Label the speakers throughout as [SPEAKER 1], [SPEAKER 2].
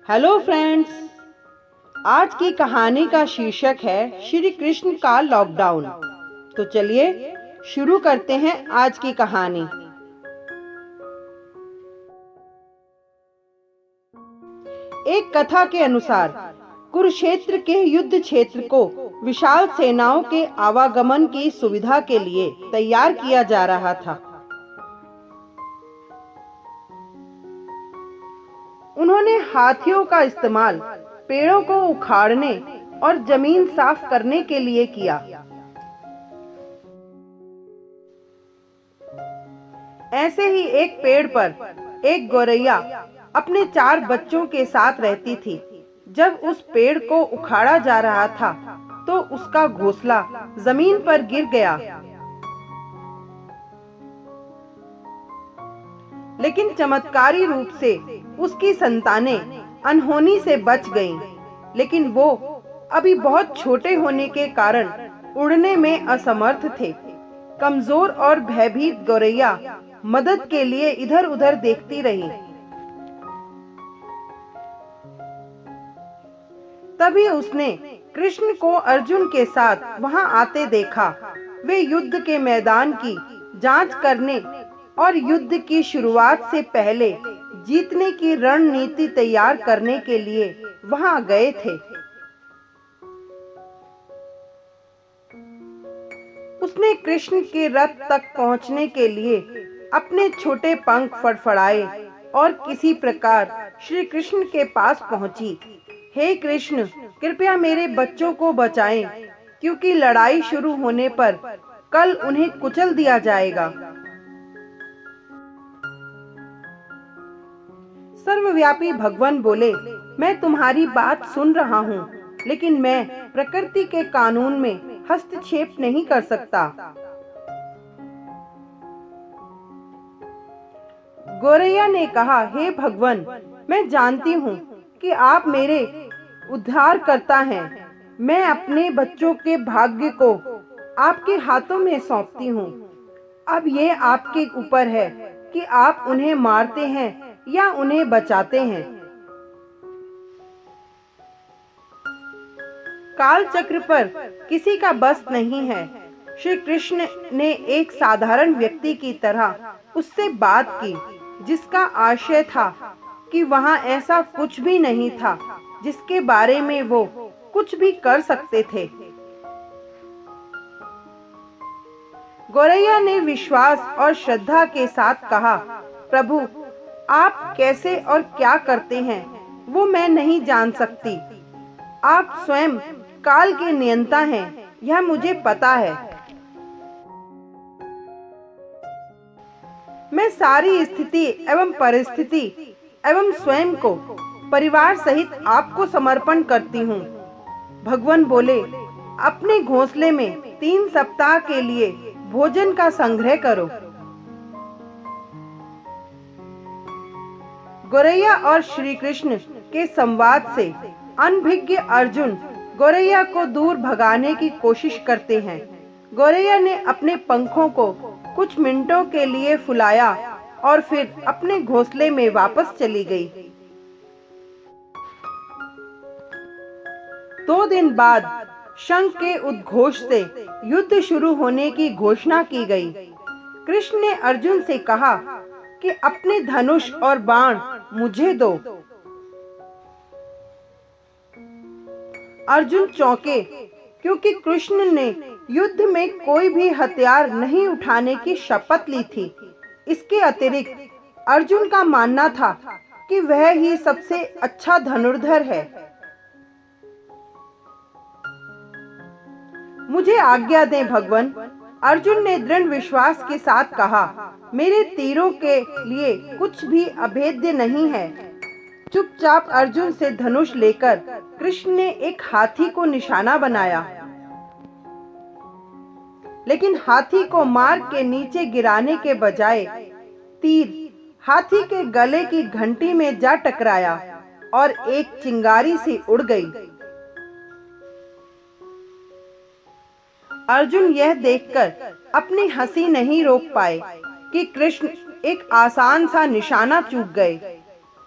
[SPEAKER 1] Hello friends, आज की कहानी का शीर्षक है श्री कृष्ण का लॉकडाउन। तो चलिए शुरू करते हैं आज की कहानी। एक कथा के अनुसार कुरुक्षेत्र के युद्ध क्षेत्र को विशाल सेनाओं के आवागमन की सुविधा के लिए तैयार किया जा रहा था। उन्होंने हाथियों का इस्तेमाल पेड़ों को उखाड़ने और जमीन साफ करने के लिए किया। ऐसे ही एक पेड़ पर एक गौरैया अपने 4 बच्चों के साथ रहती थी। जब उस पेड़ को उखाड़ा जा रहा था तो उसका घोंसला जमीन पर गिर गया, लेकिन चमत्कारी रूप से उसकी संतानें अनहोनी से बच गईं। लेकिन वो अभी बहुत छोटे होने के कारण उड़ने में असमर्थ थे। कमजोर और भयभीत गौरैया मदद के लिए इधर उधर देखती रही। तभी उसने कृष्ण को अर्जुन के साथ वहां आते देखा। वे युद्ध के मैदान की जांच करने और युद्ध की शुरुआत से पहले जीतने की रणनीति तैयार करने के लिए वहां गए थे। उसने कृष्ण के रथ तक पहुंचने के लिए अपने छोटे पंख फड़फड़ाए और किसी प्रकार श्री कृष्ण के पास पहुंची। हे कृष्ण, कृपया मेरे बच्चों को बचाएं, क्योंकि लड़ाई शुरू होने पर कल उन्हें कुचल दिया जाएगा। सर्वव्यापी भगवान बोले, मैं तुम्हारी बात सुन रहा हूँ, लेकिन मैं प्रकृति के कानून में हस्तक्षेप नहीं कर सकता। गौरैया ने कहा, हे भगवान, मैं जानती हूँ कि आप मेरे उद्धारकर्ता हैं। मैं अपने बच्चों के भाग्य को आपके हाथों में सौंपती हूँ। अब ये आपके ऊपर है कि आप उन्हें मारते हैं या उन्हें बचाते हैं। काल चक्र पर किसी का बस नहीं है। श्री कृष्ण ने एक साधारण व्यक्ति की तरह उससे बात की, जिसका आशय था कि वहां ऐसा कुछ भी नहीं था जिसके बारे में वो कुछ भी कर सकते थे। गौरैया ने विश्वास और श्रद्धा के साथ कहा, प्रभु, आप कैसे और क्या करते हैं वो मैं नहीं जान सकती। आप स्वयं काल के नियंता हैं, यह मुझे पता है। मैं सारी स्थिति एवं परिस्थिति एवं स्वयं को परिवार सहित आपको समर्पण करती हूँ। भगवान बोले, अपने घोंसले में 3 सप्ताह के लिए भोजन का संग्रह करो। गौरैया और श्री कृष्ण के संवाद से अनभिज्ञ अर्जुन गौरैया को दूर भगाने की कोशिश करते हैं। गौरैया ने अपने पंखों को कुछ मिनटों के लिए फुलाया और फिर अपने घोंसले में वापस चली गई। 2 दिन बाद शंख के उद्घोष से युद्ध शुरू होने की घोषणा की गई। कृष्ण ने अर्जुन से कहा कि अपने धनुष और बाण मुझे दो। अर्जुन चौंके, क्योंकि कृष्ण ने युद्ध में कोई भी हथियार नहीं उठाने की शपथ ली थी। इसके अतिरिक्त अर्जुन का मानना था कि वह ही सबसे अच्छा धनुर्धर है। मुझे आज्ञा दें भगवान, अर्जुन ने दृढ़ विश्वास के साथ कहा, मेरे तीरों के लिए कुछ भी अभेद्य नहीं है। चुपचाप अर्जुन से धनुष लेकर कृष्ण ने एक हाथी को निशाना बनाया, लेकिन हाथी को मार के नीचे गिराने के बजाय तीर हाथी के गले की घंटी में जा टकराया और एक चिंगारी सी उड़ गई। अर्जुन यह देखकर अपनी हंसी नहीं रोक पाए कि कृष्ण एक आसान सा निशाना चूक गए।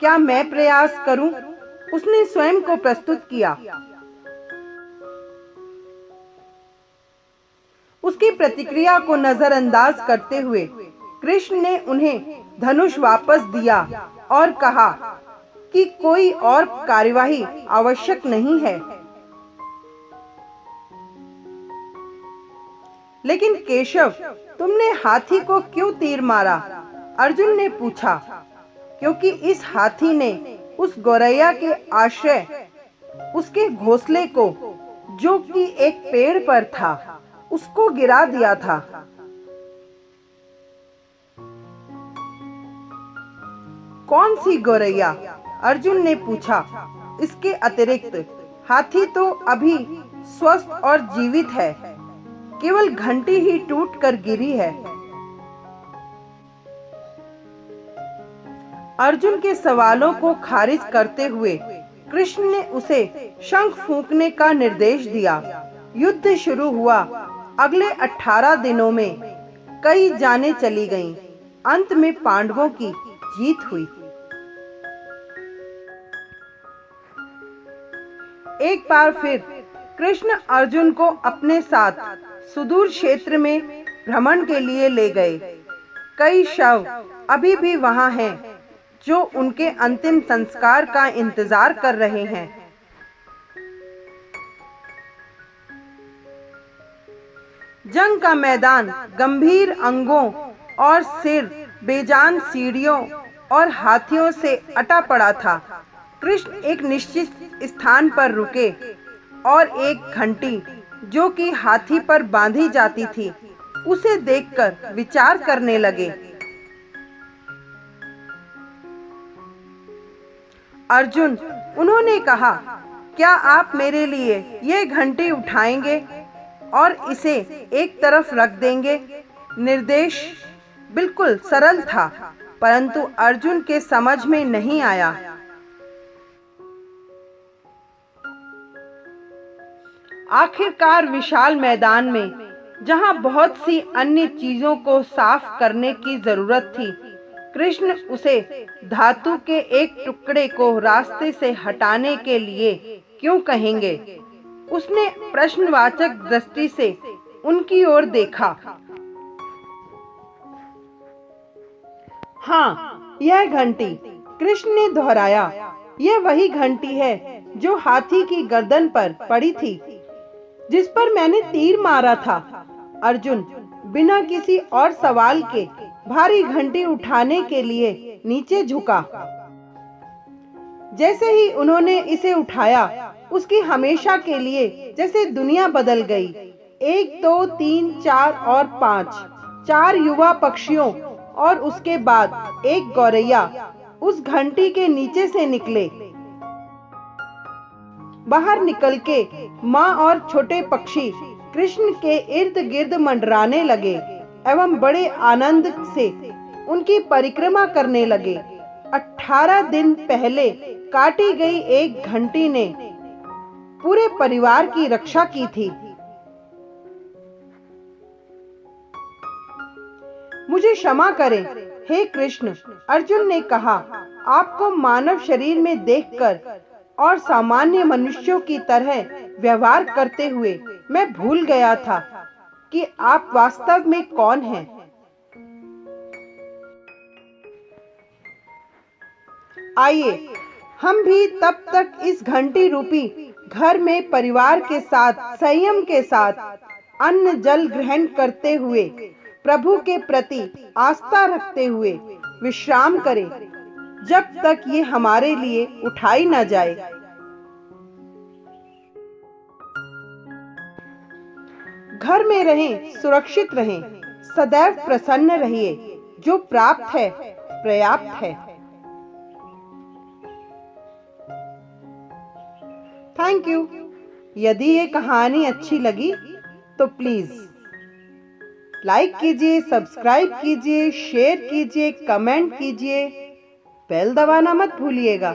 [SPEAKER 1] क्या मैं प्रयास करूं? उसने स्वयं को प्रस्तुत किया। उसकी प्रतिक्रिया को नजरअंदाज करते हुए कृष्ण ने उन्हें धनुष वापस दिया और कहा कि कोई और कार्यवाही आवश्यक नहीं है। लेकिन केशव, तुमने हाथी को क्यों तीर मारा? अर्जुन ने पूछा। क्योंकि इस हाथी ने उस गौरैया के आश्रय, उसके घोंसले को, जो कि एक पेड़ पर था, उसको गिरा दिया था। कौन सी गौरैया? अर्जुन ने पूछा। इसके अतिरिक्त हाथी तो अभी स्वस्थ और जीवित है, केवल घंटी ही टूटकर गिरी है। अर्जुन के सवालों को खारिज करते हुए कृष्ण ने उसे शंख फूंकने का निर्देश दिया। युद्ध शुरू हुआ। अगले 18 दिनों में कई जानें चली गईं। अंत में पांडवों की जीत हुई। एक बार फिर कृष्ण अर्जुन को अपने साथ सुदूर क्षेत्र में भ्रमण के लिए ले गए। कई शव अभी भी वहां हैं, जो उनके अंतिम संस्कार का इंतजार कर रहे हैं। जंग का मैदान गंभीर अंगों और सिर बेजान सीढ़ियों और हाथियों से अटा पड़ा था। कृष्ण एक निश्चित स्थान पर रुके और एक घंटी, जो कि हाथी पर बांधी जाती थी, उसे देखकर विचार करने लगे। अर्जुन, उन्होंने कहा, क्या आप मेरे लिए ये घंटी उठाएंगे और इसे एक तरफ रख देंगे? निर्देश बिल्कुल सरल था, परंतु अर्जुन के समझ में नहीं आया। आखिरकार विशाल मैदान में, जहां बहुत सी अन्य चीजों को साफ करने की जरूरत थी, कृष्ण उसे धातु के एक टुकड़े को रास्ते से हटाने के लिए क्यों कहेंगे? उसने प्रश्नवाचक दृष्टि से उनकी ओर देखा। हाँ, यह घंटी, कृष्ण ने दोहराया। यह वही घंटी है जो हाथी की गर्दन पर पड़ी थी, जिस पर मैंने तीर मारा था। अर्जुन बिना किसी और सवाल के भारी घंटी उठाने के लिए नीचे झुका। जैसे ही उन्होंने इसे उठाया, उसकी हमेशा के लिए जैसे दुनिया बदल गई। 1 2 3 4 और 5 4 युवा पक्षियों और उसके बाद एक गौरैया उस घंटी के नीचे से निकले। बाहर निकल के माँ और छोटे पक्षी कृष्ण के इर्द गिर्द मंडराने लगे एवं बड़े आनंद से उनकी परिक्रमा करने लगे। 18 दिन पहले काटी गई एक घंटी ने पूरे परिवार की रक्षा की थी। मुझे क्षमा करें, हे कृष्ण, अर्जुन ने कहा। आपको मानव शरीर में देखकर और सामान्य मनुष्यों की तरह व्यवहार करते हुए मैं भूल गया था कि आप वास्तव में कौन हैं। आइए हम भी तब तक इस घंटी रूपी घर में परिवार के साथ संयम के साथ अन्न जल ग्रहण करते हुए प्रभु के प्रति आस्था रखते हुए विश्राम करें, जब तक ये हमारे लिए उठाई न जाए। घर में रहें, सुरक्षित रहें, सदैव प्रसन्न रहिए। जो प्राप्त है पर्याप्त है। Thank you. यदि ये कहानी अच्छी लगी तो प्लीज लाइक कीजिए, सब्सक्राइब कीजिए, शेयर कीजिए, कमेंट कीजिए, बेल दबाना मत भूलिएगा।